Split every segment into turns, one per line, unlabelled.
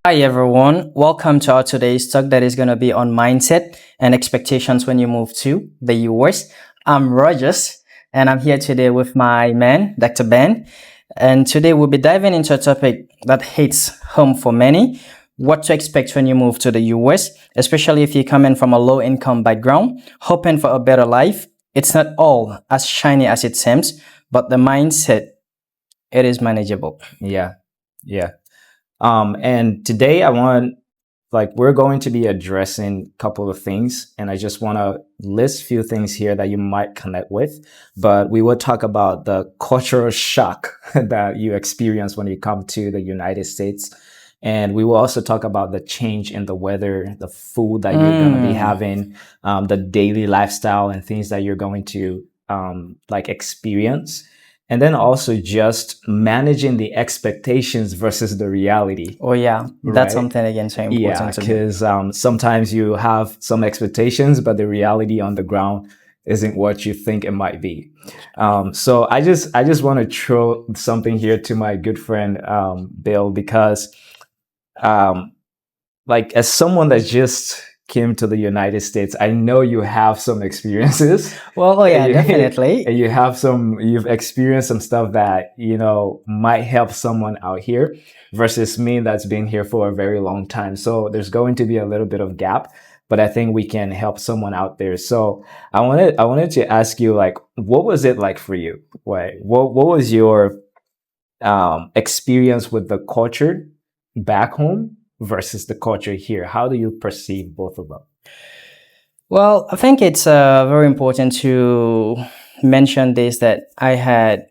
Hi everyone, welcome to our today's talk that is going to be on mindset and expectations when you move to the US. I'm Rogers and I'm here today with my man, Dr. Ben. And today we'll be diving into a topic that hits home for many. What to expect when you move to the US, especially if you're coming from a low income background, hoping for a better life. It's not all as shiny as it seems, but the mindset, it is manageable.
Yeah. And today we're going to be addressing a couple of things, and I just want to list a few things here that you might connect with. But we will talk about the cultural shock that you experience when you come to the United States. And we will also talk about the change in the weather, the food that you're going to be having, the daily lifestyle and things that you're going to experience. And then also just managing the expectations versus the reality.
Oh yeah, that's
right?
something again so important
Yeah,
to me.
because sometimes you have some expectations, but the reality on the ground isn't what you think it might be. So I just want to throw something here to my good friend Bill, because as someone that just came to the United States, I know you have some experiences.
Well, oh yeah, definitely.
And you've experienced some stuff that, might help someone out here versus me that's been here for a very long time. So there's going to be a little bit of gap, but I think we can help someone out there. So I wanted to ask you, what was it like for you? What was your experience with the culture back home versus the culture here? How do you perceive both of them?
Well, I think it's very important to mention this, that I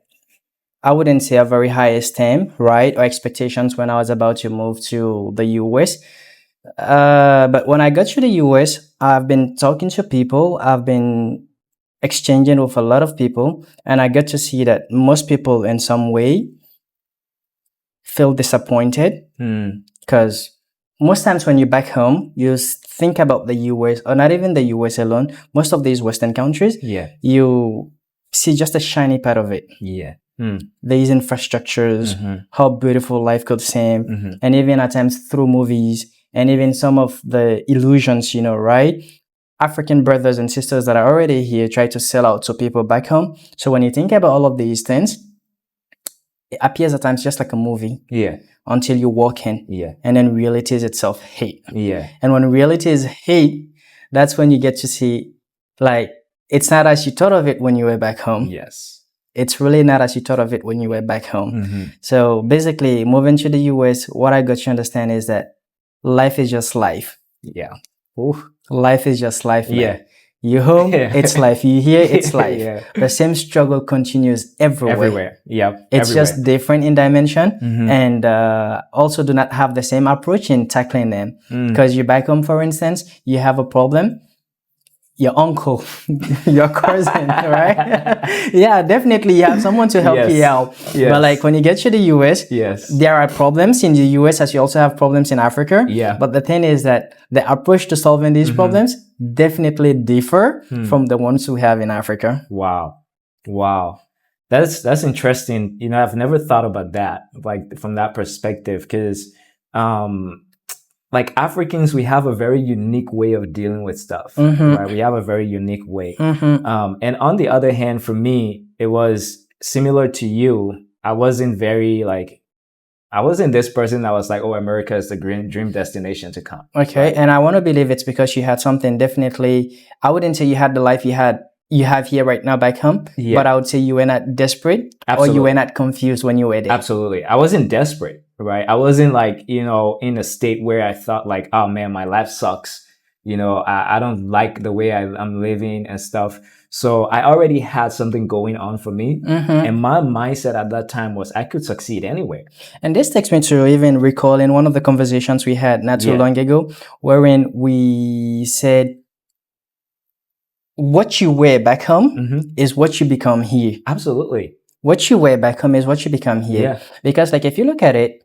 wouldn't say a very high esteem, right, or expectations when I was about to move to the US. But when I got to the US, I've been talking to people, I've been exchanging with a lot of people, and I get to see that most people in some way feel disappointed because most times when you're back home, you think about the US, or not even the US alone, most of these Western countries, you see just a shiny part of it. These infrastructures, how beautiful life could seem, and even at times through movies, and even some of the illusions, right? African brothers and sisters that are already here try to sell out to people back home. So when you think about all of these things, it appears at times just like a movie. Until you walk in. And then reality is itself hate. And when reality is hate, that's when you get to see, it's not as you thought of it when you were back home. It's really not as you thought of it when you were back home. So basically, moving to the US, what I got to understand is that life is just life. Life is just life. You home, it's life. You here, it's life. The same struggle continues everywhere. It's just different in dimension, and also do not have the same approach in tackling them. Because you're back home, for instance, you have a problem, your uncle, your cousin, right? Yeah, definitely you have someone to help you out. But when you get to the US, there are problems in the US as you also have problems in Africa. But the thing is that the approach to solving these problems definitely differ from the ones we have in Africa.
Wow. That's interesting. I've never thought about that, from that perspective, because Africans, we have a very unique way of dealing with stuff, right? We have a very unique way. And on the other hand, for me, it was similar to you. I wasn't this person that was like, oh, America is the dream destination to come.
Okay. Right? And I want to believe it's because you had something definitely, I wouldn't say you had the life you have here right now back home, but I would say you were not desperate. Or you were not confused when you were there.
Absolutely. I wasn't desperate. Right. I wasn't in a state where I thought oh man, my life sucks. I don't like the way I'm living and stuff. So I already had something going on for me. And my mindset at that time was I could succeed anywhere.
And this takes me to even recall in one of the conversations we had not too long ago, wherein we said, what you wear back home is what you become here.
Absolutely.
What you wear back home is what you become here. Because if you look at it,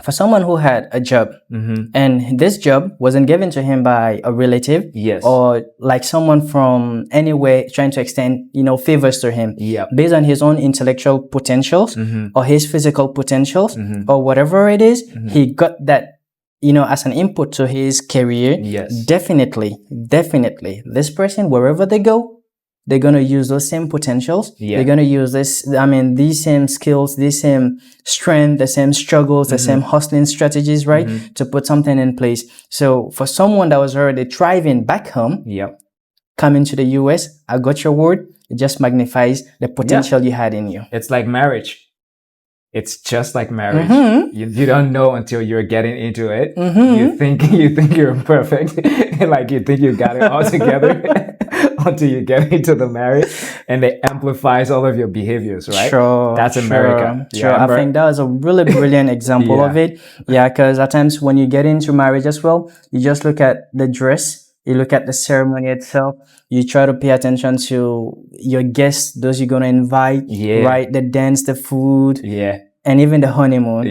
for someone who had a job and this job wasn't given to him by a relative or someone from anywhere trying to extend, favors to him based on his own intellectual potentials or his physical potentials or whatever it is, he got that as an input to his career,
Yes.
definitely, this person, wherever they go, they're gonna use those same potentials.
Yeah.
They're gonna use these same skills, these same strength, the same struggles, the same hustling strategies, right? To put something in place. So for someone that was already thriving back home,
Yep.
coming to the US, I got your word. It just magnifies the potential you had in you.
It's like marriage. It's just like marriage.
Mm-hmm.
You don't know until you're getting into it.
Mm-hmm.
You think you're perfect, like you think you got it all together until you get into the marriage, and it amplifies all of your behaviors, right?
Sure,
That's America.
Sure. I think that was a really brilliant example of it. Yeah, because at times when you get into marriage as well, you just look at the dress, you look at the ceremony itself, you try to pay attention to your guests, those you're gonna invite, right? The dance, the food, and even the honeymoon.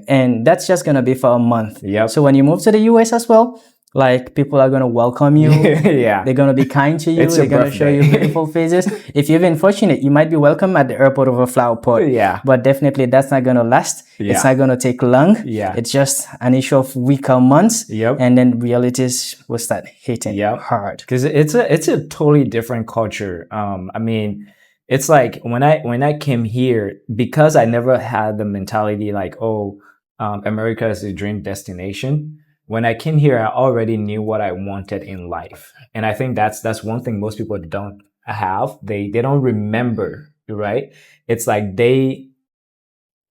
And that's just gonna be for a month. So when you move to the US as well, like people are gonna welcome you. They're gonna be kind to you. They're gonna show you beautiful faces. If you've been fortunate, you might be welcome at the airport of a flower pot. But definitely that's not gonna last. It's not gonna take long. It's just an issue of weeks or months. And then realities will start hitting hard.
Because it's a totally different culture. I mean, it's like when I came here, because I never had the mentality like, America is a dream destination. When I came here, I already knew what I wanted in life. And I think that's one thing most people don't have. They don't remember, right? It's like I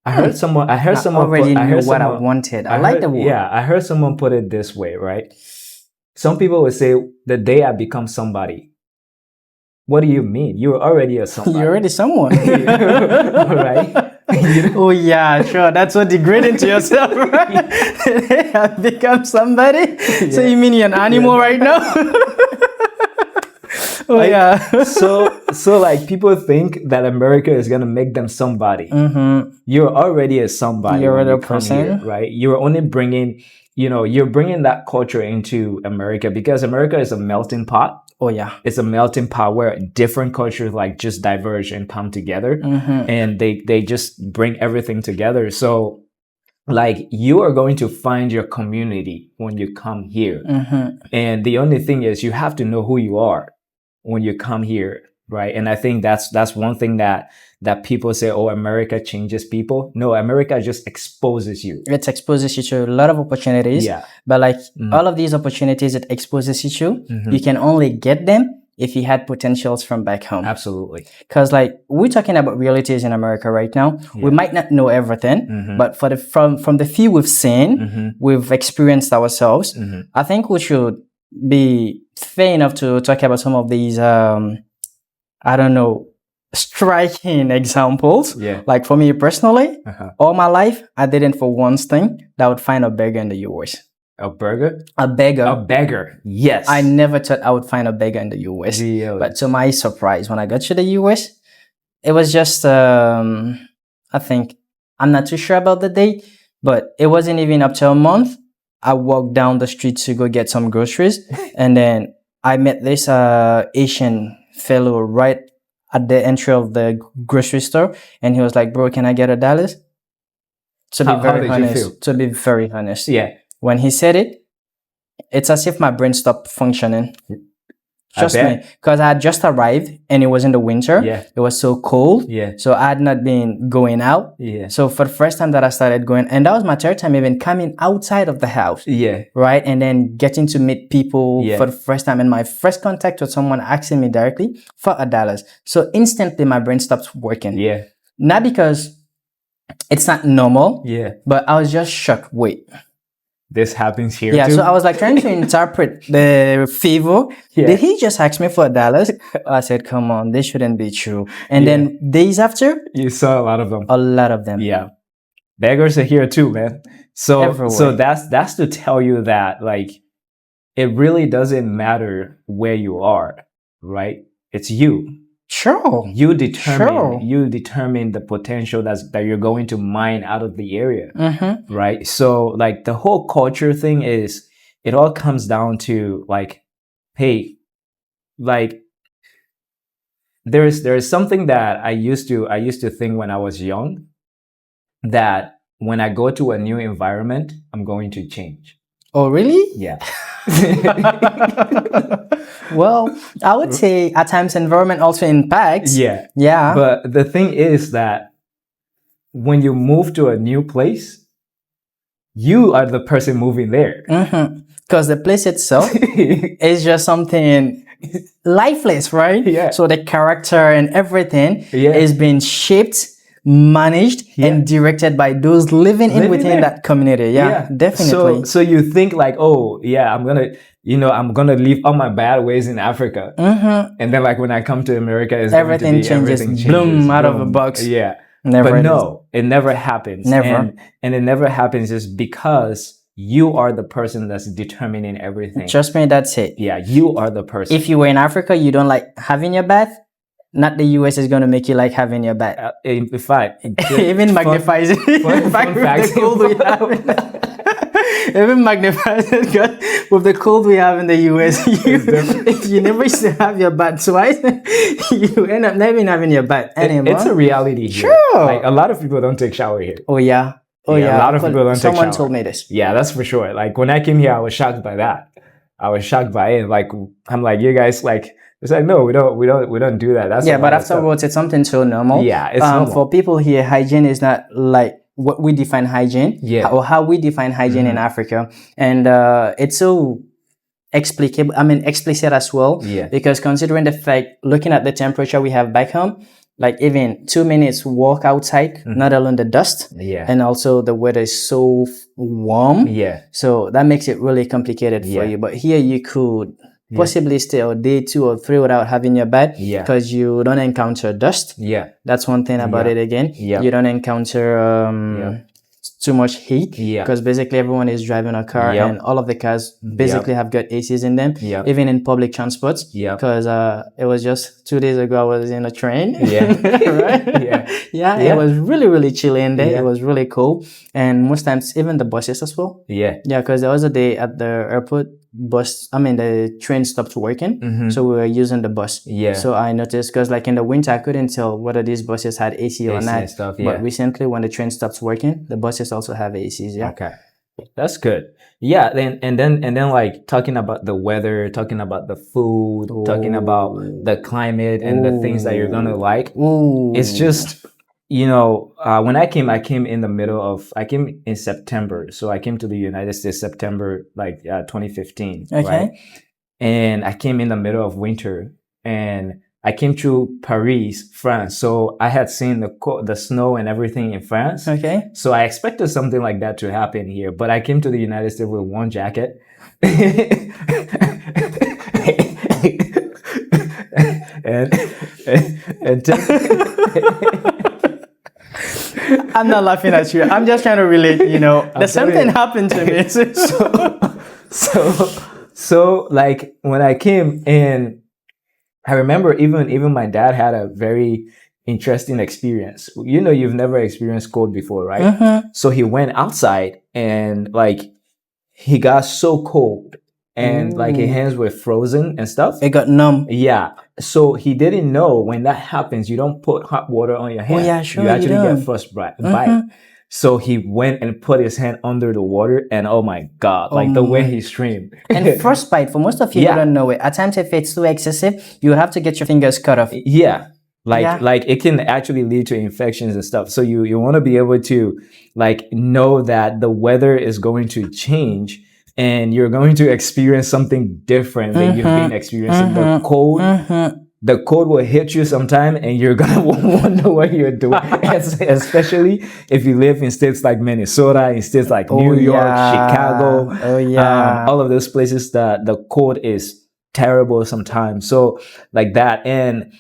heard someone
already knew what I wanted. I like the word.
Yeah, I heard someone put it this way, right? Some people would say, the day I become somebody. What do you mean? You're already a somebody.
You're already someone.
Right?
Oh yeah, sure. That's what degrading to yourself, right? I've become somebody. So you mean you're an animal right now?
So like people think that America is gonna make them somebody. You're already a somebody.
You're
when
a
you come
person,
here, right? You're only bringing, you're bringing that culture into America, because America is a melting pot.
Oh yeah,
it's a melting pot where different cultures like just diverge and come together, and they just bring everything together. So like you are going to find your community when you come here, and the only thing is you have to know who you are when you come here, right? And I think that's one thing that people say, oh, America changes people. No, America just exposes you.
It exposes you to a lot of opportunities. But like all of these opportunities it exposes you to, you can only get them if you had potentials from back home.
Absolutely.
Because like we're talking about realities in America right now. We might not know everything, but from the few we've seen, we've experienced ourselves. I think we should be fair enough to talk about some of these striking examples. Like for me personally, all my life I didn't for once think that I would find a beggar in the US.
A burger?
A beggar.
A beggar. Yes.
I never thought I would find a beggar in the US.
Really?
But to my surprise, when I got to the US, it was just I think, I'm not too sure about the date, but it wasn't even up to a month. I walked down the street to go get some groceries, and then I met this Asian fellow right at the entry of the grocery store, and he was like, "Bro, can I get $1?" To be very honest, when he said it, it's as if my brain stopped functioning. Trust me, because I had just arrived and it was in the winter. It was so cold. So I had not been going out. So for the first time that I started going, and that was my third time even coming outside of the house. Right. And then getting to meet people for the first time, and my first contact with someone asking me directly for $1. So instantly my brain stopped working. Not because it's not normal. But I was just shocked. Wait.
This happens here too?
So I was like trying to interpret the favor. Did he just ask me for $1? I said, come on, this shouldn't be true. And then days after,
you saw a lot of them.
A lot of them.
Beggars are here too, man. So that's to tell you that like it really doesn't matter where you are, right? It's you.
Sure.
You determine the potential that you're going to mine out of the area, right? So like the whole culture thing is, it all comes down to like, hey, like there is something that I used to think when I was young, that when I go to a new environment, I'm going to change.
Oh, really?
Yeah.
Well, I would say at times environment also impacts.
Yeah.
Yeah.
But the thing is that when you move to a new place, you are the person moving there.
Because the place itself is just something lifeless, right?
Yeah.
So the character and everything
Yeah.
is being shaped, managed, and directed by those living in within
there.
that community. Yeah, definitely.
So you think like, oh yeah, I'm gonna leave all my bad ways in Africa, and then like when I come to America, it's
everything changes. Bloom out of a box.
Yeah.
Never.
But no, it never happens.
Never.
And it never happens just because you are the person that's determining everything.
Trust me, that's it.
Yeah, you are the person.
If you were in Africa, you don't like having your bath, not the US is going to make you like having your bath.
In fact,
even magnifies it.
Fun fact,
the cold we have. Even magnifies it with the cold we have in the US. You never used to have your bath twice. You end up never having your bath anymore.
It's a reality here.
Sure.
Like a lot of people don't take shower here.
Oh yeah. Oh yeah.
A lot of people don't take shower.
Someone told me this.
Yeah, that's for sure. Like when I came here, I was shocked by that. I was shocked by it. Like I'm like, you guys like. It's like no, we don't do that. That's
but afterwards, it's something so normal.
Yeah, it's normal.
For people here, hygiene is not like what we define hygiene, or how we define hygiene in Africa, and it's so explicable. I mean, explicit as well.
Yeah.
Because considering the fact, looking at the temperature we have back home, like even 2 minutes walk outside, not alone the dust.
Yeah.
And also the weather is so warm.
Yeah.
So that makes it really complicated for you. But here you could possibly stay a day, 2 or 3 without having your bath because you don't encounter dust.
Yeah.
That's one thing about it again.
Yeah.
You don't encounter too much heat because basically everyone is driving a car and all of the cars basically have got ACs in them, even in public transports. Because it was just 2 days ago I was in a train. Right? It was really, really chilly in there. It was really cool. And most times even the buses as well. Yeah, because there was a day at the airport, the train stopped working, so we were using the bus. So I noticed because like in the winter I couldn't tell whether these buses had AC or not. But recently when the train stops working, the buses also have ACs.
Okay, that's good. Yeah, and then like talking about the weather, talking about the food, talking about the climate and the things that you're gonna like. It's just when I came in September. So I came to the United States September 2015.
Okay.
Right? And I came in the middle of winter and I came through Paris, France. So I had seen the snow and everything in France. Okay. So I expected something like that to happen here, but I came to the United States with one jacket. and
I'm not laughing at you. I'm just trying to relate, there's something happened to me.
So like when I came in, I remember even my dad had a very interesting experience. You've never experienced cold before, right? So he went outside and like he got so cold and like his hands were frozen and stuff.
It got numb.
Yeah. So he didn't know when that happens, you don't put hot water on your hand.
Oh yeah, sure.
You actually get frostbite. So he went and put his hand under the water and oh my God, like the way he screamed.
And frostbite, for most of you who don't know it, at times if it's too excessive, you have to get your fingers cut off.
Yeah. Like it can actually lead to infections and stuff. So you want to be able to like know that the weather is going to change and you're going to experience something different than you've been experiencing. The cold will hit you sometime and you're going to wonder what you're doing. Especially if you live in states like Minnesota, in states like New York, Chicago. All of those places, the cold is terrible sometimes. So like that. And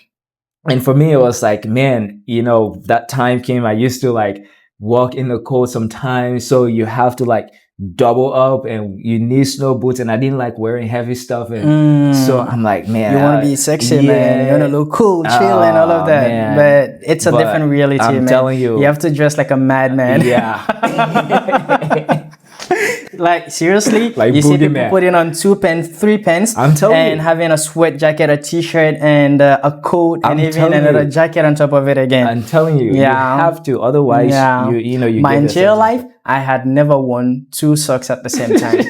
for me, it was like, man, that time came, I used to like walk in the cold sometimes. So you have to like double up and you need snow boots and I didn't like wearing heavy stuff and so I'm like, man,
you want to be sexy, man, you want to look cool, chill and all of that, man. But it's a different reality. I'm telling you have to dress like a madman. Like seriously, like you see people putting on 2 pants, 3 pants, and having a sweat jacket, a t-shirt, and a coat, and even another jacket on top of it again.
I'm telling you, you have to. Otherwise, you
my entire life, I had never worn 2 socks at the same time.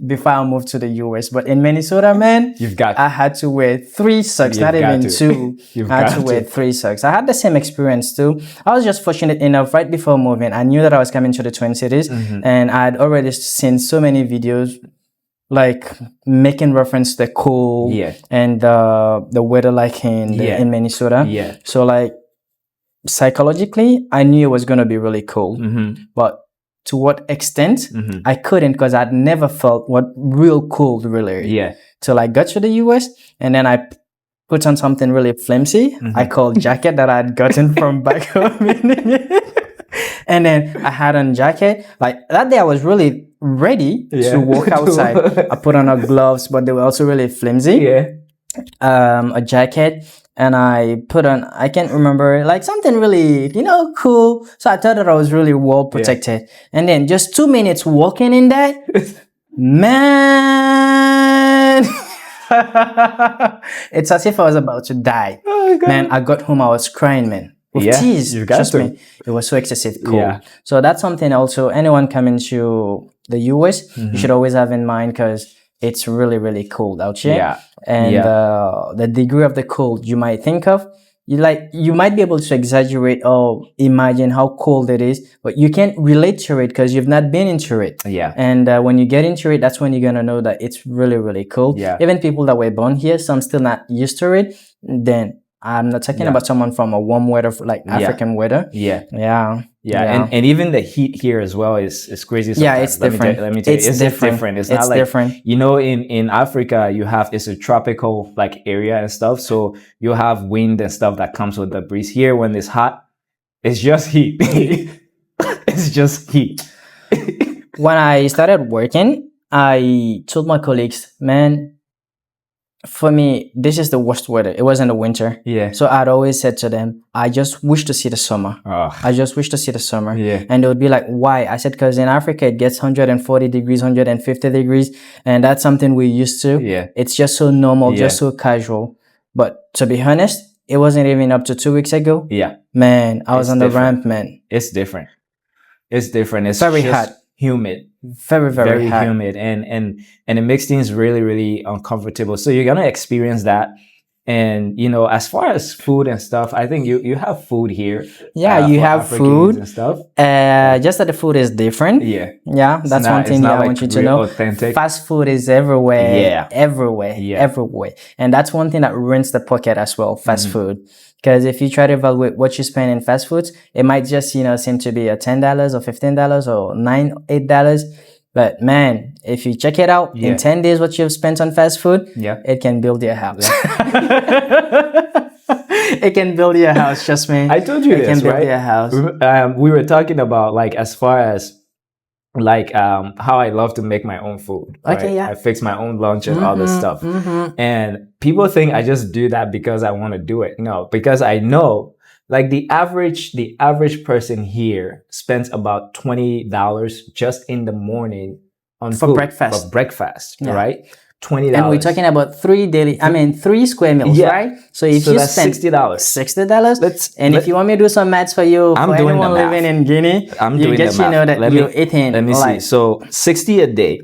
before I moved to the US. But in Minnesota, man, I had to wear 3 socks, not even 2. I had to wear 3 socks. I had the same experience too. I was just fortunate enough right before moving. I knew that I was coming to the Twin Cities, and I had already seen so many videos like making reference to the cold and the weather like in Minnesota. So like psychologically, I knew it was going to be really cold, but to what extent I couldn't, because I'd never felt what real cold really is. Till I got to the US, and then I put on something really flimsy. I called jacket that I'd gotten from back home. And then I had on jacket. Like that day I was really ready to walk outside. I put on gloves, but they were also really flimsy. A jacket, and I put on, I can't remember, like something really, cool. So I thought that I was really well protected. And then just 2 minutes walking in that, man, it's as if I was about to die. Oh, man, I got home, I was crying, man. With tears, trust me, it was so excessive cold. So that's something also, anyone coming to the US, you should always have in mind, because it's really, really cold out here. And the degree of the cold you might think of, you might be able to exaggerate or imagine how cold it is, but you can't relate to it because you've not been into it. And when you get into it, that's when you're gonna know that it's really, really cold. Even people that were born here, some still not used to it. Then I'm not talking about someone from a warm weather, like African weather. And even the heat here as well is crazy sometimes. It's different.
Let me tell you, it's different. It's not like
different.
In Africa it's a tropical like area and stuff, so you have wind and stuff that comes with the breeze. Here when it's hot, it's just heat. It's just heat.
When I started working, I told my colleagues, man, for me, this is the worst weather. It was in the winter. So I'd always said to them, I just wish to see the summer. I just wish to see the summer. And they would be like, why? I said, because in Africa, it gets 140 degrees, 150 degrees. And that's something we're used to. It's just so normal, just so casual. But to be honest, it wasn't even up to 2 weeks ago. Man, I was on the ramp, man.
It's different. It's different. It's
very hot.
Humid.
Very, very hot.
Humid, and it makes things really, really uncomfortable. So you're gonna experience that. And as far as food and stuff, I think you have food here.
You have
Africans
food
and stuff.
Just that the food is different. That's one thing I want you to know.
Authentic.
Fast food is everywhere. Everywhere. And that's one thing that ruins the pocket as well. Fast food. Because if you try to evaluate what you spend in fast foods, it might just, seem to be a $10 or $15 or $8. But man, if you check it out, in 10 days, what you've spent on fast food, it can build your house. It can build your house, trust me.
I told you
it
this,
can build
right?
your house.
We were talking about as far as how I love to make my own food. Right? I fix my own lunch and all this stuff. And people think I just do that because I want to do it. No, because I know the average person here spends about $20 just in the morning on
for
food,
breakfast.
For breakfast, right? $20.
And we're talking about 3 square meals, right? So if you
that's
spend
$60.
If you want me to do some maths for you,
I'm
for
doing
anyone
the math.
living in Guinea,
you
know that you're eating.
Let me see. So 60 a day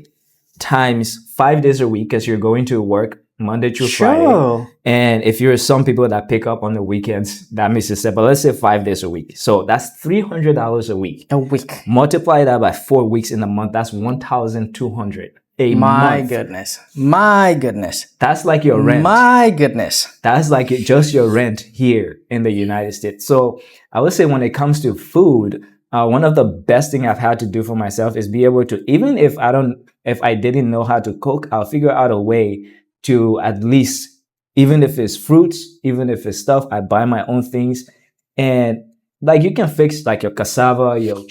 times 5 days a week, because you're going to work Monday through Friday. And if you're some people that pick up on the weekends, that makes it simple. But let's say 5 days a week. So that's $300 a week. Multiply that by 4 weeks in a month. That's $1,200 a month.
My goodness.
That's like your rent.
My goodness.
That's like just your rent here in the United States. So I would say when it comes to food, one of the best thing I've had to do for myself is be able to, even if I didn't know how to cook, I'll figure out a way to at least, even if it's fruits, even if it's stuff, I buy my own things. And you can fix your cassava, your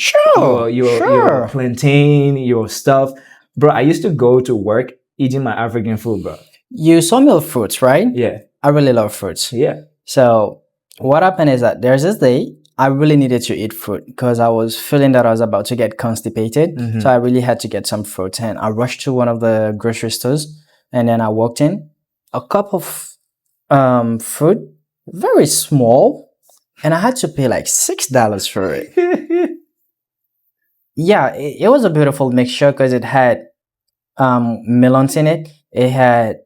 plantain, your stuff. Bro, I used to go to work eating my African food, bro.
You saw me with fruits, right?
Yeah.
I really love fruits.
Yeah.
So what happened is that there's this day I really needed to eat fruit because I was feeling that I was about to get constipated. So I really had to get some fruit. And I rushed to one of the grocery stores, and then I walked in. A cup of fruit, very small, and I had to pay $6 for it. It was a beautiful mixture because it had melons in it. It had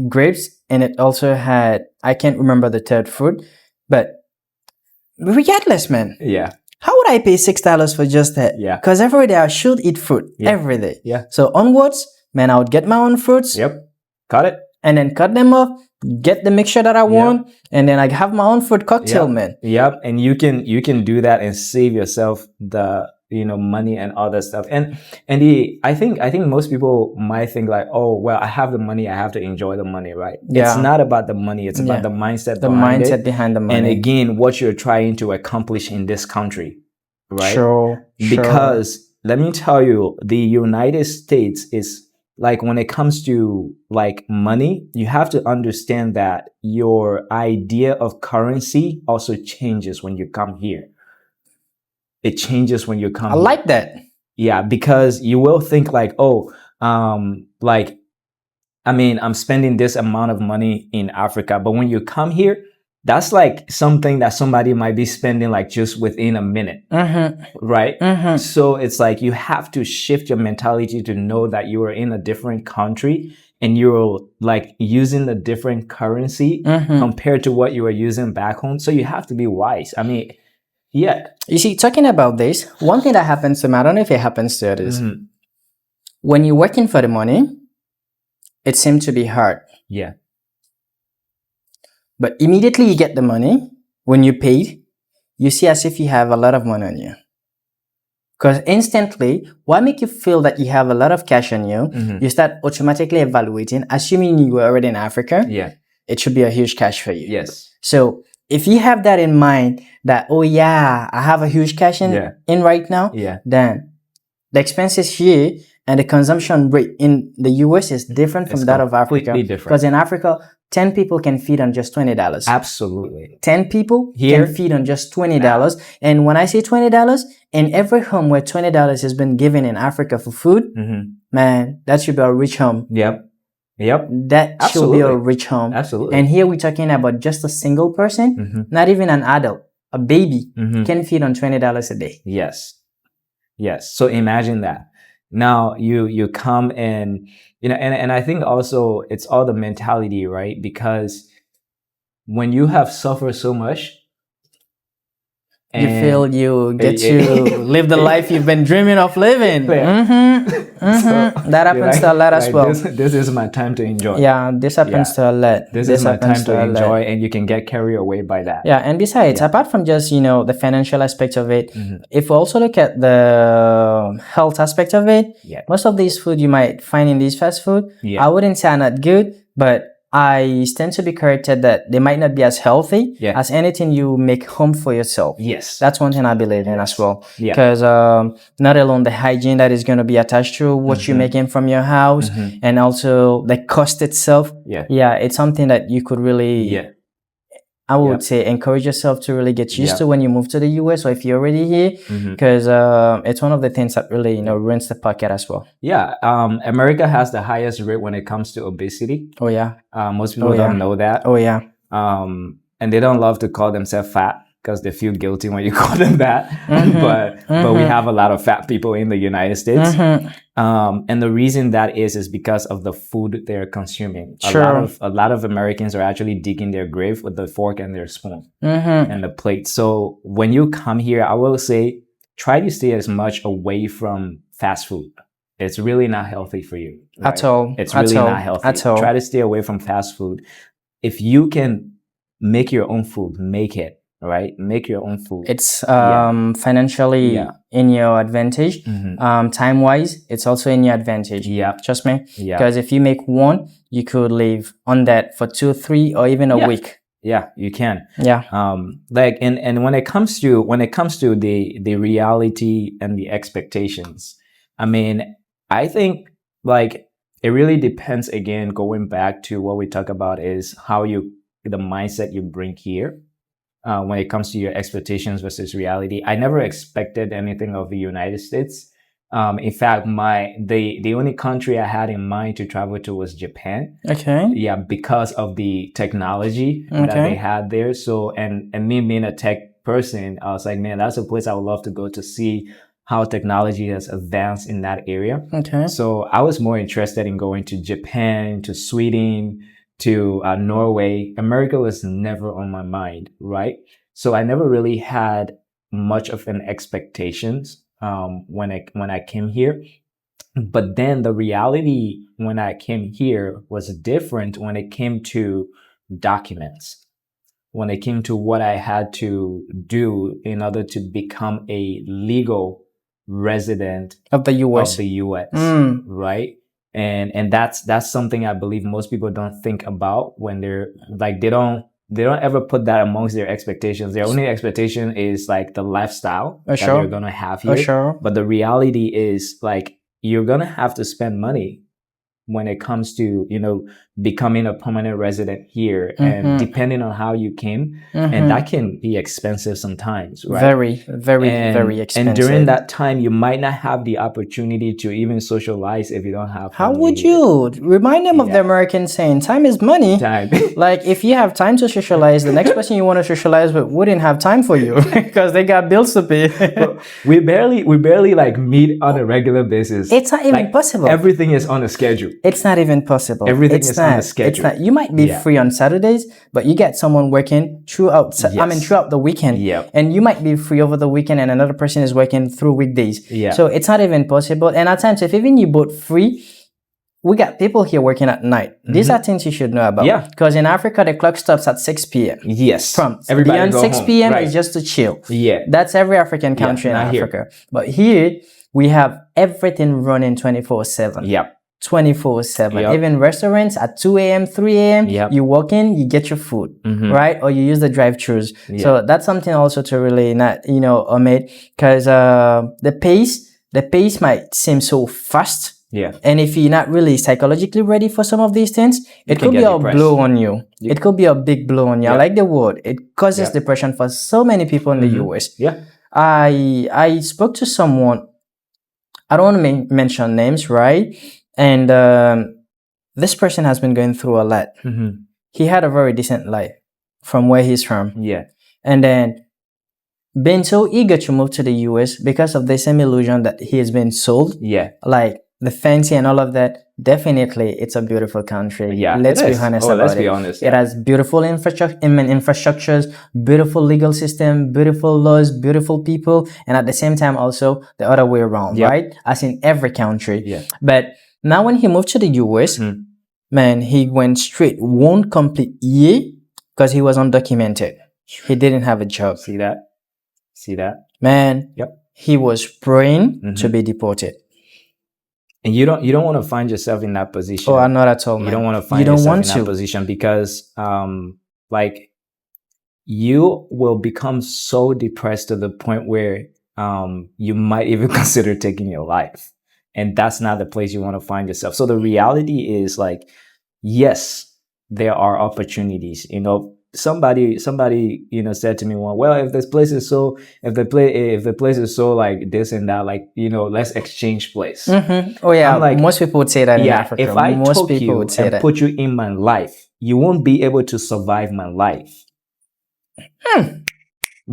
grapes, and it also had, I can't remember the third fruit, but regardless, man,
Yeah.
how would I pay $6 for just that?
Yeah.
Because every day I should eat fruit every day.
Yeah.
So onwards, man, I would get my own fruits.
Yep. Cut it.
And then cut them up, get the mixture that I want, and then I have my own fruit cocktail, man.
Yep. And you can do that and save yourself the money and all that stuff. And I think most people might think like, oh well, I have the money, I have to enjoy the money, right? It's not about the money, it's about the mindset
behind the money.
And again, what you're trying to accomplish in this country, right?
Sure.
Because let me tell you, the United States is like, when it comes to like money, you have to understand that your idea of currency also changes when you come here. It changes when you come
here. I like that.
Yeah, because you will think like, oh, like, I mean, I'm spending this amount of money in Africa, but when you come here, that's like something that somebody might be spending like just within a minute, right? So it's like you have to shift your mentality to know that you are in a different country and you're like using a different currency compared to what you were using back home. So you have to be wise. I mean, yeah.
You see, talking about this, one thing that happens to me, I don't know if it happens to others, when you're working for the money, it seems to be hard.
Yeah.
But immediately you get the money, when you paid, you see as if you have a lot of money on you. Because instantly, what make you feel that you have a lot of cash on you, you start automatically evaluating, assuming you were already in Africa, it should be a huge cash for you.
Yes.
So if you have that in mind, that, oh yeah, I have a huge cash in right now, then the expenses here and the consumption rate in the US is different from that of Africa. Because in Africa, 10 people can feed on just $20.
Absolutely.
10 people can feed on just $20. And when I say $20, in every home where $20 has been given in Africa for food, man, that should be a rich home.
Yep.
That should be a rich home.
Absolutely.
And here we're talking about just a single person, not even an adult. A baby can feed on $20 a day.
Yes. So imagine that. Now you come and and I think also it's all the mentality, right? Because when you have suffered so much,
you feel you get to live the life you've been dreaming of living. So that happens to a lot as well.
This is my time to enjoy.
Yeah, this happens to a lot.
This is my time to enjoy, and you can get carried away by that.
Yeah, and besides, apart from just the financial aspect of it, if we also look at the health aspect of it, most of these food you might find in these fast food, I wouldn't say are not good, but I stand to be corrected that they might not be as healthy as anything you make home for yourself.
Yes.
That's one thing I believe in as well. Because not alone the hygiene that is going to be attached to what you're making from your house, and also the cost itself. Yeah, it's something that you could really, I would say, encourage yourself to really get used to when you move to the US, or if you're already here, because it's one of the things that really ruins the pocket as well.
Yeah, America has the highest rate when it comes to obesity.
Oh yeah.
Most people don't know that.
Oh yeah.
And they don't love to call themselves fat because they feel guilty when you call them that. But we have a lot of fat people in the United States. And the reason that is because of the food they're consuming. A lot of Americans are actually digging their grave with the fork and their spoon and the plate. So when you come here, I will say, try to stay as much away from fast food. It's really not healthy for you. Right?
At all.
It's really not healthy.
At all.
Try to stay away from fast food. If you can make your own food, make it. Right? Make your own food.
It's financially in your advantage. Time-wise, it's also in your advantage.
Yeah.
Trust me. Yeah. Because if you make one, you could live on that for 2, 3, or even a week.
Yeah, you can.
Yeah.
Like and when it comes to the reality and the expectations, I mean, I think like it really depends, again, going back to what we talk about is the mindset you bring here. When it comes to your expectations versus reality. I never expected anything of the United States. In fact, the only country I had in mind to travel to was Japan.
Okay.
Yeah, because of the technology that they had there. So, and me being a tech person, I was like, man, that's a place I would love to go to see how technology has advanced in that area.
Okay.
So I was more interested in going to Japan, to Sweden, to Norway. America was never on my mind, right? So I never really had much of an expectations when I came here. But then the reality when I came here was different when it came to documents, when it came to what I had to do in order to become a legal resident
Of the US.
of the US, right? And that's something I believe most people don't think about when they're like they don't ever put that amongst their expectations. Their only expectation is like the lifestyle that
Sure.
they're gonna have here.
Sure.
But the reality is like you're gonna have to spend money when it comes to becoming a permanent resident here, and depending on how you came, and that can be expensive sometimes, right?
Very, very, very expensive.
And during that time you might not have the opportunity to even socialize if you don't have
How
family
would
here.
you remind them of the American saying, time is money?
Time.
Like if you have time to socialize, the next person you want to socialize with wouldn't have time for you because they got bills to pay.
we barely like meet on a regular basis.
It's not even possible.
Everything is on a schedule.
It's not even possible.
Everything
it's
is
not,
on the schedule.
It's not. You might be free on Saturdays, but you get someone working throughout. Throughout the weekend.
Yeah.
And you might be free over the weekend, and another person is working through weekdays.
Yeah.
So it's not even possible. And at times, if even you both free, we got people here working at night. These are things you should know about.
Yeah.
Because in Africa, the clock stops at 6 p.m.
Yes.
From
everybody
beyond
go
6
home.
p.m.
Right.
is just to chill.
Yeah.
That's every African country in
not
Africa. But here, we have everything running 24/7.
Yeah.
24/7.
Yep.
Even restaurants at 2 a.m., 3 a.m., you walk in, you get your food, right? Or you use the drive-thrus. So that's something also to really not, omit, because the pace might seem so fast.
Yeah.
And if you're not really psychologically ready for some of these things, it could be a
depressed.
blow on you. It could be a big blow on you. I like the word. It causes depression for so many people in the US.
Yeah.
I spoke to someone, I don't want to mention names, right? And this person has been going through a lot. He had a very decent life from where he's from.
Yeah.
And then being so eager to move to the US because of the same illusion that he has been sold.
Yeah.
Like the fancy and all of that. Definitely, it's a beautiful country.
Yeah.
Let's be honest about
let's
it.
be honest.
It has beautiful infrastructures, beautiful legal system, beautiful laws, beautiful people, and at the same time also the other way around, right? As in every country.
Yeah.
But now when he moved to the US, man, he went straight one complete year because he was undocumented. He didn't have a job.
See that?
Man, he was praying to be deported.
And you don't want to find yourself in that position.
Oh, not at all, man.
You don't want to find yourself in that position because like you will become so depressed to the point where you might even consider taking your life. And that's not the place you want to find yourself. So the reality is like, yes, there are opportunities. Somebody said to me one, well, if the place is so like this and that, like, let's exchange place.
Oh yeah, like, most people would say that in Africa.
If I
most
took you and put you in my life, you won't be able to survive my life.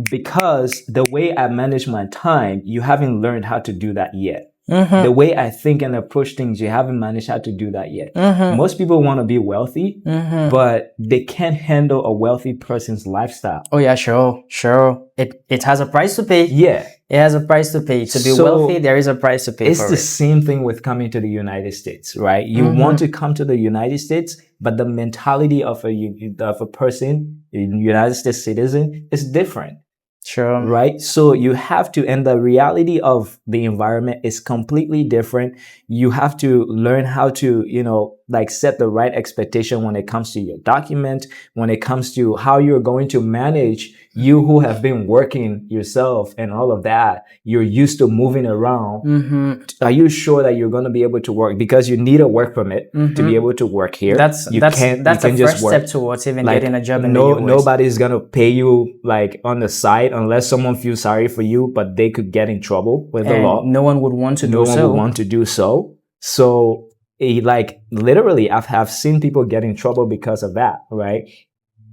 Because the way I manage my time, you haven't learned how to do that yet. The way I think and approach things, you haven't managed how to do that yet. Most people want to be wealthy, but they can't handle a wealthy person's lifestyle.
Oh yeah, sure. It has a price to pay.
Yeah.
It has a price to pay. To be wealthy, there is a price to pay for it.
It's the same thing with coming to the United States, right? You want to come to the United States, but the mentality of a person, a United States citizen, is different.
Sure.
Right? So you have to, and the reality of the environment is completely different. You have to learn how to, set the right expectation when it comes to your document, when it comes to how you're going to manage, you who have been working yourself and all of that. You're used to moving around. Are you sure that you're going to be able to work? Because you need a work permit to be able to work here.
That's the first step towards even getting a job in the US.
Nobody's going to pay you like on the side unless someone feels sorry for you, but they could get in trouble with the law.
No one would want to do so.
No one would want to do so. So, like literally, I've seen people get in trouble because of that, right?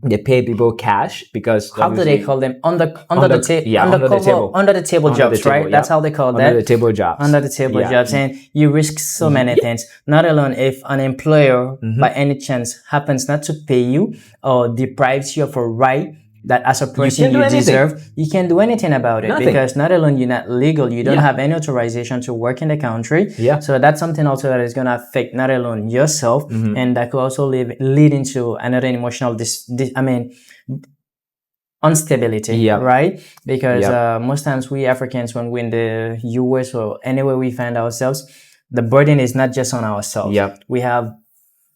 They pay people cash because
how do they call them under the table under the table jobs, right?
Yeah.
That's how they call that.
Under the table jobs.
Under the table jobs, and you risk so many things. Not alone if an employer by any chance happens not to pay you or deprives you of a right that as a person you deserve, you can't do anything about it. Because not alone you're not legal, you don't have any authorization to work in the country. So that's something also that is going to affect not alone yourself, and that could also lead into another emotional instability, right? Because most times we Africans, when we're in the US or anywhere we find ourselves, the burden is not just on ourselves. We have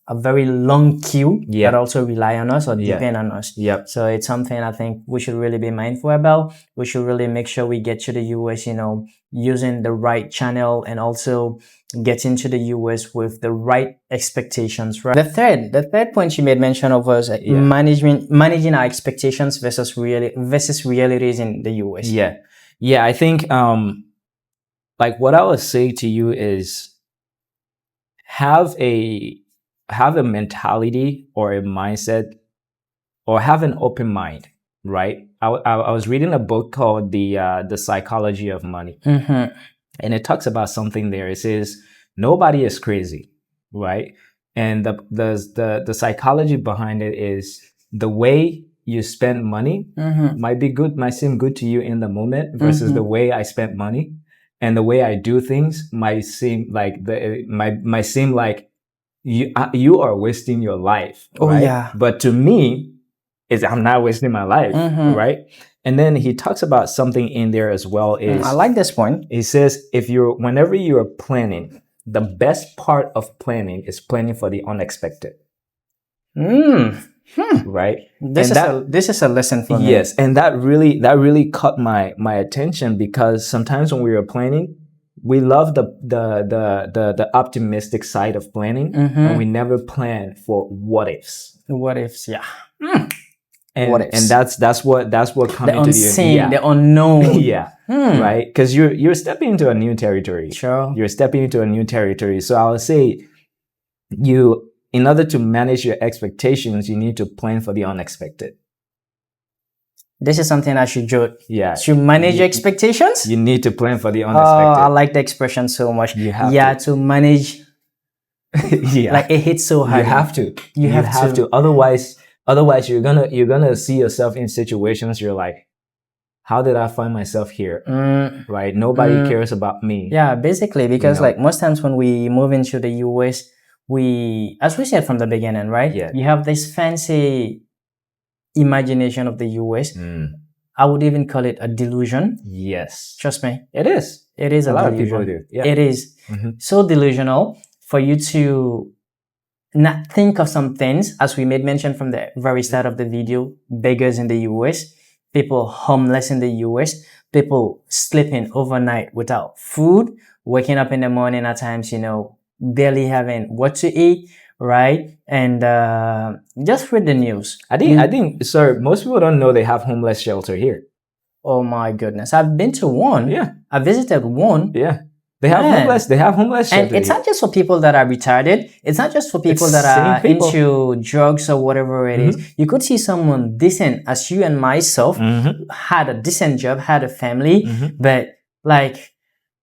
a very long queue that also rely on us or depend on us. So it's something I think we should really be mindful about. We should really make sure we get to the US, using the right channel, and also get into the US with the right expectations, right? The third point you made mention of was managing our expectations versus realities in the US.
Yeah, I think like what I would say to you is have a mentality or a mindset, or have an open mind, right? I was reading a book called the Psychology of Money, and it talks about something there. It says nobody is crazy, right? And the psychology behind it is the way you spend money might seem good to you in the moment versus the way I spent money, and the way I do things might seem like might seem like you are wasting your life, right? But to me, I'm not wasting my life, right? And then he talks about something in there as well. Is
I like this point.
He says whenever you are planning, the best part of planning is planning for the unexpected. Right?
This is a lesson for me.
Yes, and that really caught my attention, because sometimes when we are planning, we love the optimistic side of planning, and we never plan for what ifs.
What ifs, yeah.
And that's what coming
the unseen, the unknown.
Right? Because you're stepping into a new territory.
Sure.
You're stepping into a new territory. So I would say in order to manage your expectations, you need to plan for the unexpected.
This is something I should do. To manage your expectations,
you need to plan for the unexpected.
I like the expression so much.
You have
to manage. Like it hits so hard.
You have to. Otherwise, you're gonna see yourself in situations you're like, how did I find myself here? Right? Nobody cares about me.
Yeah, basically, because like most times when we move into the US, as we said from the beginning, right? You have this fancy imagination of the US. I would even call it a delusion.
Yes.
Trust me.
It is.
It is a
lot
delusion.
of people do. Yeah.
It is so delusional for you to not think of some things, as we made mention from the very start of the video: beggars in the US, people homeless in the US, people sleeping overnight without food, waking up in the morning at times, barely having what to eat, right? And just read the news.
I think, sir, most people don't know they have homeless shelter here.
Oh my goodness. I've been to one.
Yeah.
I visited one.
Yeah. They have homeless shelter.
And it's not just for people that are retarded. It's not just for people that are into drugs or whatever it is. You could see someone decent as you and myself, had a decent job, had a family, but like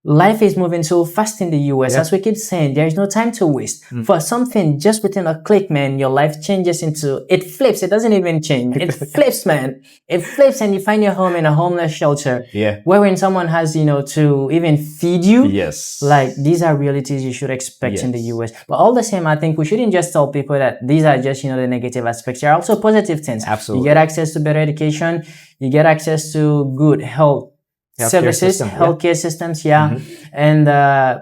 life is moving so fast in the US. As we keep saying, there is no time to waste. For something just within a click, man, your life changes it flips. It doesn't even change. It flips, man. It flips, and you find your home in a homeless shelter. Wherein someone has, to even feed you.
Yes.
Like, these are realities you should expect in the US. But all the same, I think we shouldn't just tell people that these are just, the negative aspects. There are also positive things.
Absolutely.
You get access to better education. You get access to good health services, healthcare systems, and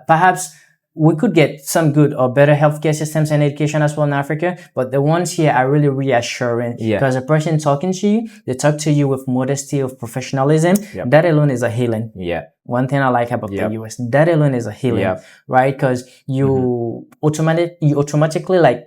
perhaps we could get some good or better healthcare systems and education as well in Africa. But the ones here are really reassuring, because a person talking to you, they talk to you with modesty, of professionalism. That alone is a healing. One thing I like about the US, that alone is a healing, right? Because you automatically like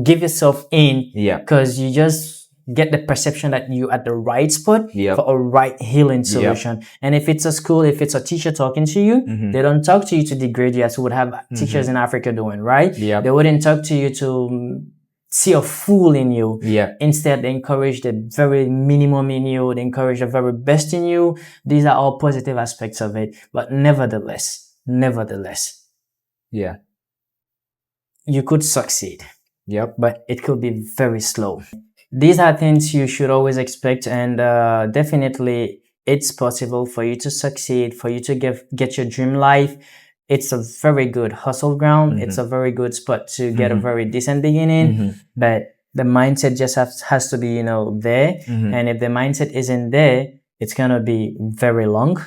give yourself in, because you just get the perception that you at the right spot for a right healing solution. And if it's a school, if it's a teacher talking to you, they don't talk to you to degrade you as we would have teachers in Africa doing, right? They wouldn't talk to you to see a fool in you.
Yeah.
Instead, they encourage the very minimum in you. They encourage the very best in you. These are all positive aspects of it. But nevertheless,
Yeah.
you could succeed.
Yep.
But it could be very slow. These are things you should always expect, and definitely it's possible for you to succeed, for you to get your dream life. It's a very good hustle ground. It's a very good spot to get a very decent beginning, but the mindset just has to be, there. And if the mindset isn't there, it's gonna be very long,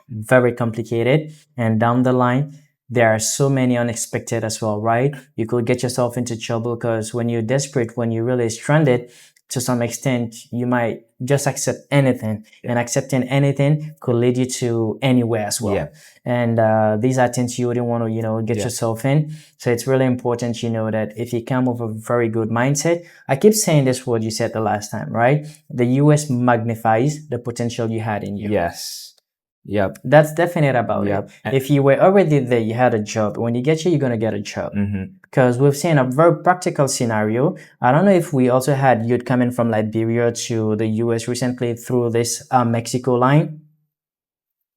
very complicated, and down the line, there are so many unexpected as well, right? You could get yourself into trouble because when you're desperate, when you're really stranded, to some extent, you might just accept anything, and accepting anything could lead you to anywhere as well. And these are things you wouldn't want to, get yourself in. So it's really important, that if you come with a very good mindset, I keep saying this word you said the last time, right? The US magnifies the potential you had in you.
Yes. Yep.
That's definite about it. If you were already there, you had a job. When you get here, you're going to get a job. Because we've seen a very practical scenario. I don't know if we also had youth coming from Liberia to the US recently through this Mexico line.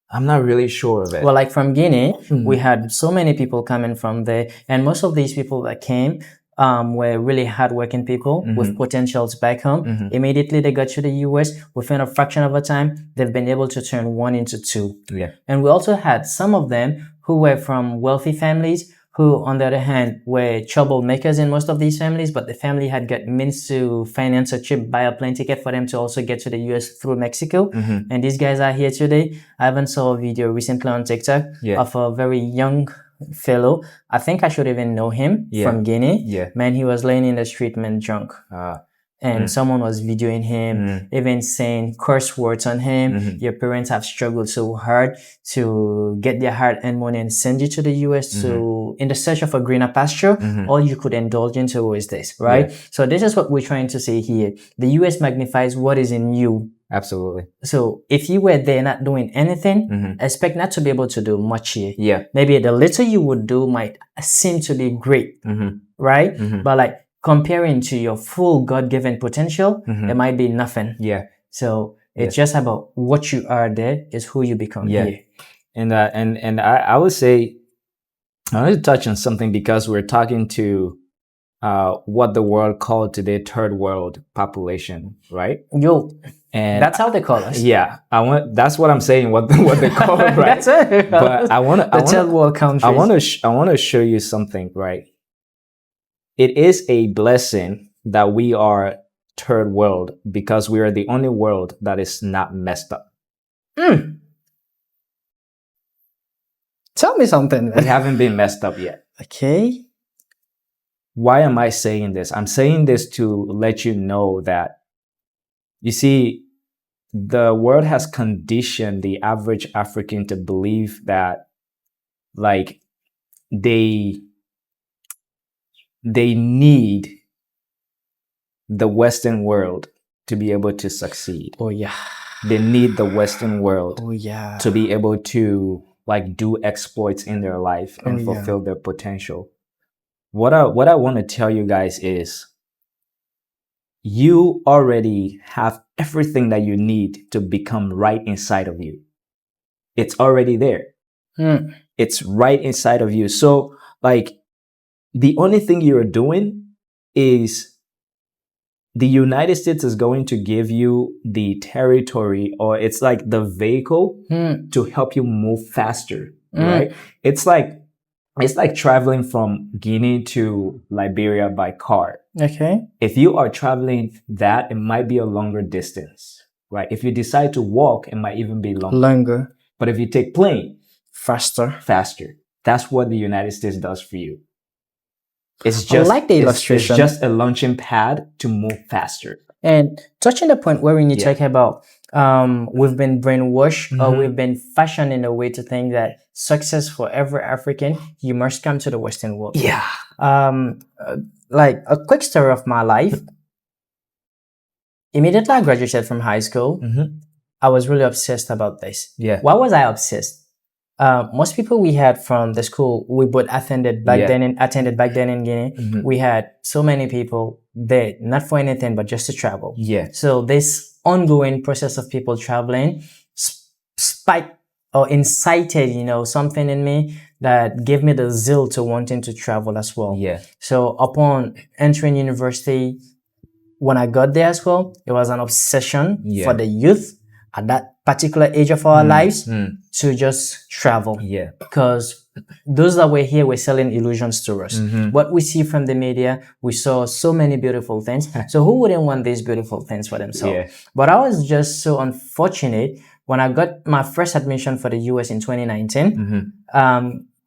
I'm not really sure of it.
Well, like from Guinea, we had so many people coming from there. And most of these people that came were really hardworking people with potentials back home. Immediately they got to the US. Within a fraction of a time, they've been able to turn one into two. And we also had some of them who were from wealthy families who, on the other hand, were troublemakers in most of these families, but the family had got means to finance a trip, buy a plane ticket for them to also get to the US through Mexico. And these guys are here today. I even saw a video recently on TikTok of a very young fellow. I think I should even know him from Guinea. Man, he was laying in the street, man, drunk. And someone was videoing him, even saying curse words on him. Your parents have struggled so hard to get their hard-earned money and send you to the US to, in the search of a greener pasture, all you could indulge into is this, right? So this is what we're trying to say here. The US magnifies what is in you.
Absolutely.
So if you were there not doing anything, expect not to be able to do much here. Maybe the little you would do might seem to be great, right? But like, comparing to your full God-given potential, it might be nothing. So it's just about what you are there is who you become here.
And I would say, I want to touch on something because we're talking to what the world called today third world population, right?
And that's how they call us.
That's what I'm saying. What they call it, right?
That's it.
But I want to.
Third world countries.
I want to show you something, right? It is a blessing that we are third world because we are the only world that is not messed up.
Tell me something.
We haven't been messed up yet.
Okay.
Why am I saying this? I'm saying this to let you know that, you see, the world has conditioned the average African to believe that, like, they need the Western world to be able to succeed. They need the Western world to be able to, like, do exploits in their life and fulfill their potential. What I want to tell you guys is, you already have everything that you need to become right inside of you. It's already there. It's right inside of you. So, like, the only thing you're doing is the United States is going to give you the territory, or it's like the vehicle to help you move faster, right? It's like traveling from Guinea to Liberia by car. If you are traveling that, it might be a longer distance, right? If you decide to walk, it might even be longer. But if you take plane, faster. That's what the United States does for you. It's just,
I like the illustration.
It's just a launching pad to move faster.
And touching the point where you talk about we've been brainwashed or we've been fashioned in a way to think that success for every African, you must come to the Western world. Like a quick story of my life. Immediately I graduated from high school, I was really obsessed about this. Why was I obsessed? most people we had from the school we both attended back then in Guinea. We had so many people there, not for anything but just to travel.
Yeah.
So this ongoing process of people traveling spiked or incited, something in me that gave me the zeal to wanting to travel as well.
Yeah.
So upon entering university, when I got there as well, it was an obsession for the youth at that particular age of our lives to just travel.
Yeah.
Because those that were here were selling illusions to us. What we see from the media, we saw so many beautiful things. So who wouldn't want these beautiful things for themselves?
Yeah.
But I was just so unfortunate when I got my first admission for the US in 2019.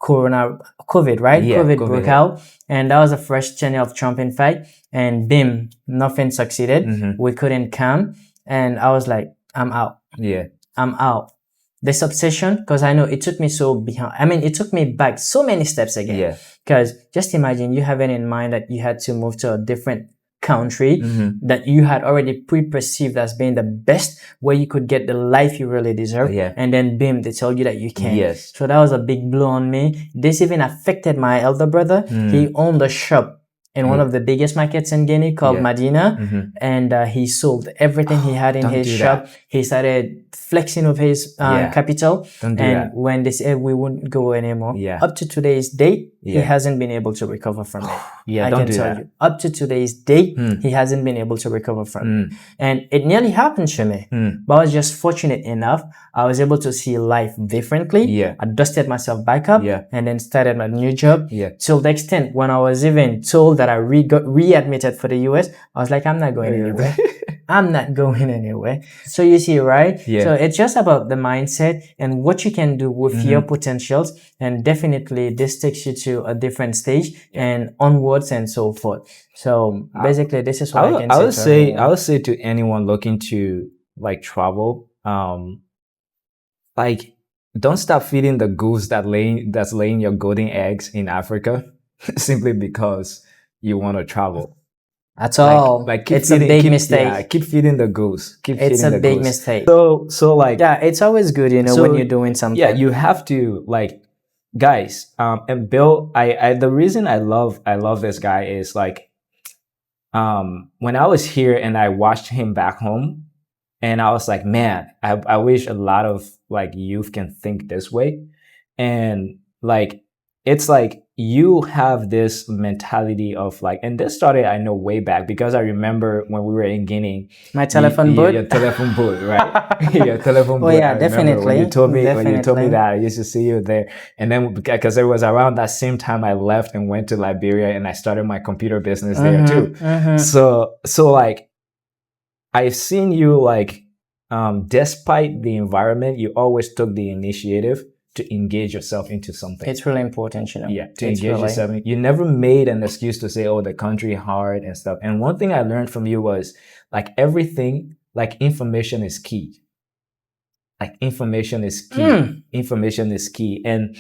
COVID, right?
Yeah,
COVID
COVID,
broke
yeah.
out, and that was the first channel of trumping fight. And bim, nothing succeeded. We couldn't come, and I was like, I'm out.
Yeah.
I'm out. This obsession, because I know it took me so behind. I mean, it took me back so many steps again.
Yeah.
Because just imagine you having in mind that you had to move to a different country that you had already pre-perceived as being the best, where you could get the life you really deserve.
Yeah.
And then bim, they tell you that you can't.
Yes.
So that was a big blow on me. This even affected my elder brother. He owned a shop in one of the biggest markets in Guinea called Medina, and he sold everything he had in his shop. He started flexing of his capital, and when they said we wouldn't go anymore, up to today's date, he hasn't been able to recover from it. I can tell you, up to today's date, he hasn't been able to recover from it. And it nearly happened to me, but I was just fortunate enough. I was able to see life differently. I dusted myself back up and then started my new job. Till the extent when I was even told that I got readmitted for the US, I was like, I'm not going anywhere. I'm not going anywhere. So you see, right? So it's just about the mindset and what you can do with your potentials. And definitely this takes you to a different stage and onwards and so forth. So basically this is what I can say.
I would say to anyone looking to like travel, like don't stop feeding the goose that's laying your golden eggs in Africa simply because you want to travel.
At all. It's a big mistake.
Yeah, keep feeding the goose.
It's a big mistake.
So like,
yeah, it's always good, when you're doing something.
Yeah, you have to like, guys. And Bill, the reason I love this guy is like, when I was here and I watched him back home, and I was like, man, I wish a lot of like youth can think this way, and like, it's like you have this mentality of like, and this started, I know, way back because I remember when we were in Guinea.
My telephone booth?
Your telephone booth, right? Your telephone booth.
Oh yeah, definitely.
When you told me that, I used to see you there. And then because it was around that same time I left and went to Liberia and I started my computer business there too. So like, I've seen you like, despite the environment, you always took the initiative to engage yourself into something.
It's really important,
Yeah, to engage yourself. You never made an excuse to say, oh, the country hard and stuff. And one thing I learned from you was like everything, like information is key. Like information is key. Information is key. And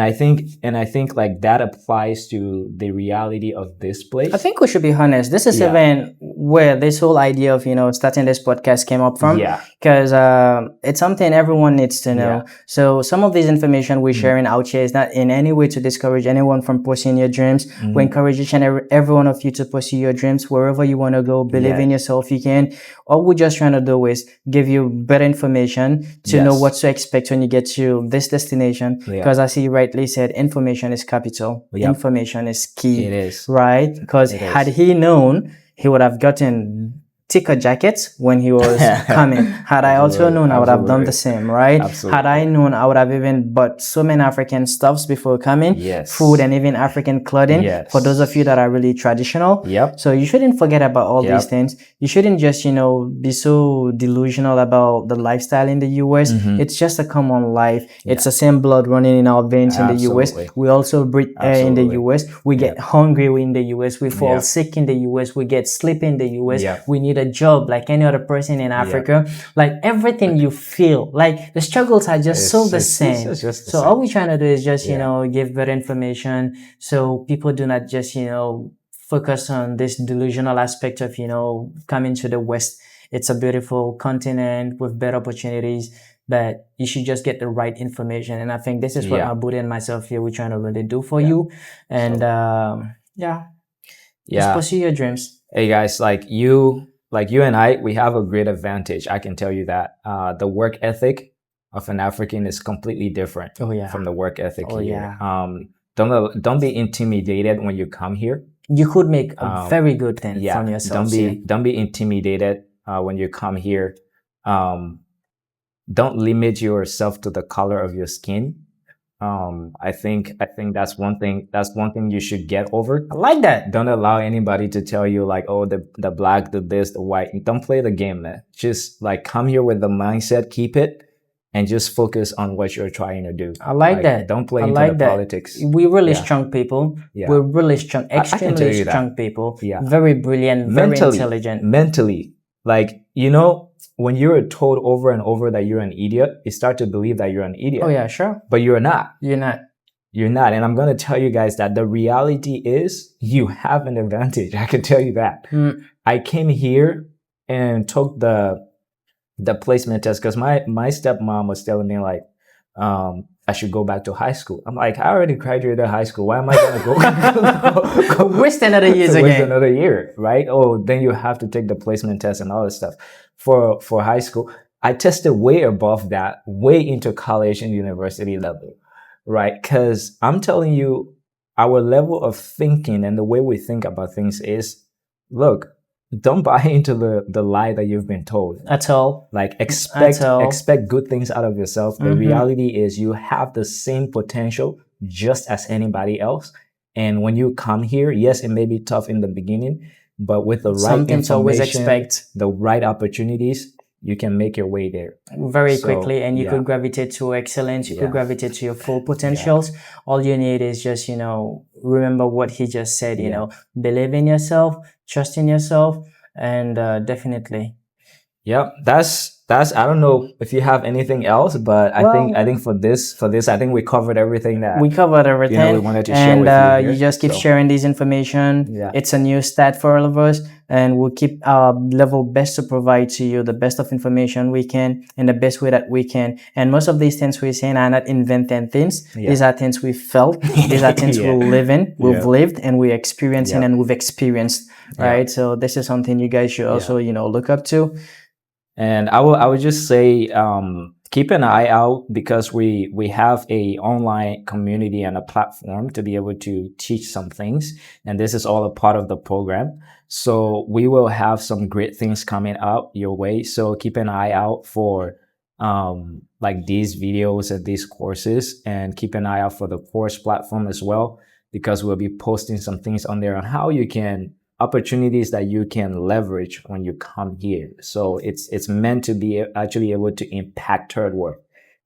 I think like that applies to the reality of this place.
I think we should be honest. This is even where this whole idea of, starting this podcast came up from.
Yeah.
Because it's something everyone needs to know. Yeah. So some of this information we're sharing out here is not in any way to discourage anyone from pursuing your dreams. We encourage each and every one of you to pursue your dreams wherever you want to go. Believe in yourself, you can. All we're just trying to do is give you better information to know what to expect when you get to this destination. Because as he rightly said, information is capital. Information is key.
It is.
Right? Because had he known, he would have gotten thicker jackets when he was coming. Had I also known, I would have done the same, right? Had I known, I would have even bought so many African stuffs before coming. Food and even African clothing. For those of you that are really traditional. So you shouldn't forget about all these things. You shouldn't just, be so delusional about the lifestyle in the US. It's just a common life. It's the same blood running in our veins in the US. We also breathe air in the US. We get hungry in the US. We fall sick in the US. We get sleep in the US. We need a job like any other person in Africa. Like everything you feel, like the struggles are just the same. So all we're trying to do is just, give better information so people do not just, focus on this delusional aspect of, coming to the West It's a beautiful continent with better opportunities, but you should just get the right information. And I think this is what
Yeah.
my Buddha and myself here, we're trying to really do for you. And yeah, just
Yeah.
pursue your dreams.
Hey guys, like you and I, we have a great advantage. I can tell you that. The work ethic of an African is completely different
Oh yeah.
from the work ethic
Oh
here.
yeah.
Don't be intimidated when you come here.
You could make a very good thing
Yeah,
from yourself.
don't be intimidated when you come here. Don't limit yourself to the color of your skin. I think that's one thing you should get over.
I like that.
Don't allow anybody to tell you like, oh, the black, the this, the white. Don't play the game, man. Just like come here with the mindset, keep it, and just focus on what you're trying to do.
I like that.
Don't play
I
into
like
the
that.
politics.
We're really strong people.
Yeah.
We're really strong,
I can tell
extremely
you that.
strong people.
Yeah.
Very brilliant, very intelligent.
Mentally, like, you know, when you're told over and over that you're an idiot, you start to believe that you're an idiot.
Oh yeah, sure.
But you're not.
You're not.
You're not. And I'm going to tell you guys that the reality is you have an advantage. I can tell you that. I came here and took the placement test because my stepmom was telling me like, I should go back to high school. I'm like, I already graduated high school. Why am I going to go
waste another year again?
Waste another year, right? Oh, then you have to take the placement test and all this stuff for high school. I tested way above that, way into college and university level, right? Because I'm telling you, our level of thinking and the way we think about things is, look, don't buy into the lie that you've been told
at all.
Like expect good things out of yourself. The reality is you have the same potential just as anybody else. And when you come here, yes, it may be tough in the beginning, but with the right information,
always expect
the right opportunities, you can make your way there
very quickly, and you could gravitate to excellence. You could gravitate to your full potentials. All you need is just, you know, remember what he just said, you know, believe in yourself, trust in yourself, and definitely.
Yeah, that's I don't know if you have anything else, but I think for this I think we covered everything that
we
wanted to share with you.
And you just keep sharing this information.
Yeah.
It's a new stat for all of us, and we'll keep our level best to provide to you the best of information we can in the best way that we can. And most of these things we're saying are not invented things. These are things we felt. These are things we live in. We've lived and we're experiencing and we've experienced. Right. So this is something you guys should also, you know, look up to.
And I would just say, keep an eye out because we have a online community and a platform to be able to teach some things. And this is all a part of the program. So we will have some great things coming up your way. So keep an eye out for, like these videos and these courses, and keep an eye out for the course platform as well, because we'll be posting some things on there on how you can opportunities that you can leverage when you come here. So it's meant to be actually able to impact third world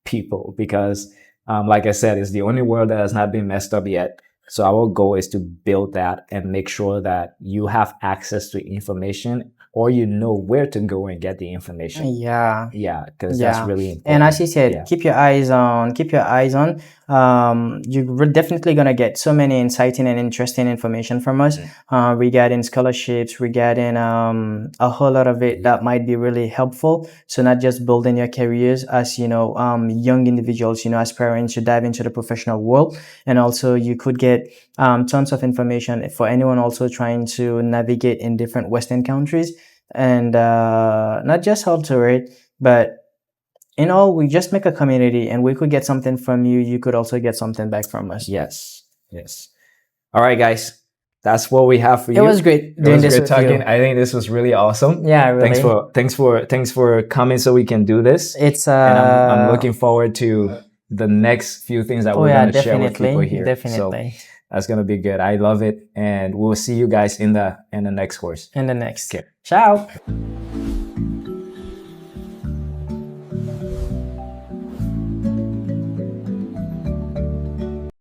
people because, like I said, it's the only world that has not been messed up yet. So our goal is to build that and make sure that you have access to information, or you know where to go and get the information. Yeah, because that's really important.
And as you said, keep your eyes on. You're definitely gonna get so many exciting and interesting information from us regarding scholarships, regarding a whole lot of it that might be really helpful. So not just building your careers as, you know, young individuals, you know, aspiring to dive into the professional world, and also you could get tons of information for anyone also trying to navigate in different Western countries, and not just alter it, but in all, we just make a community, and we could get something from you. You could also get something back from us.
Yes. All right, guys. That's what we have for you.
It was great doing this with you.
I think this was really awesome.
Yeah, really.
Thanks for coming so we can do this.
It's
and I'm looking forward to the next few things that we're going to share with people here.
Definitely.
So that's going to be good. I love it. And we'll see you guys in the next course.
In the next. Okay. Ciao.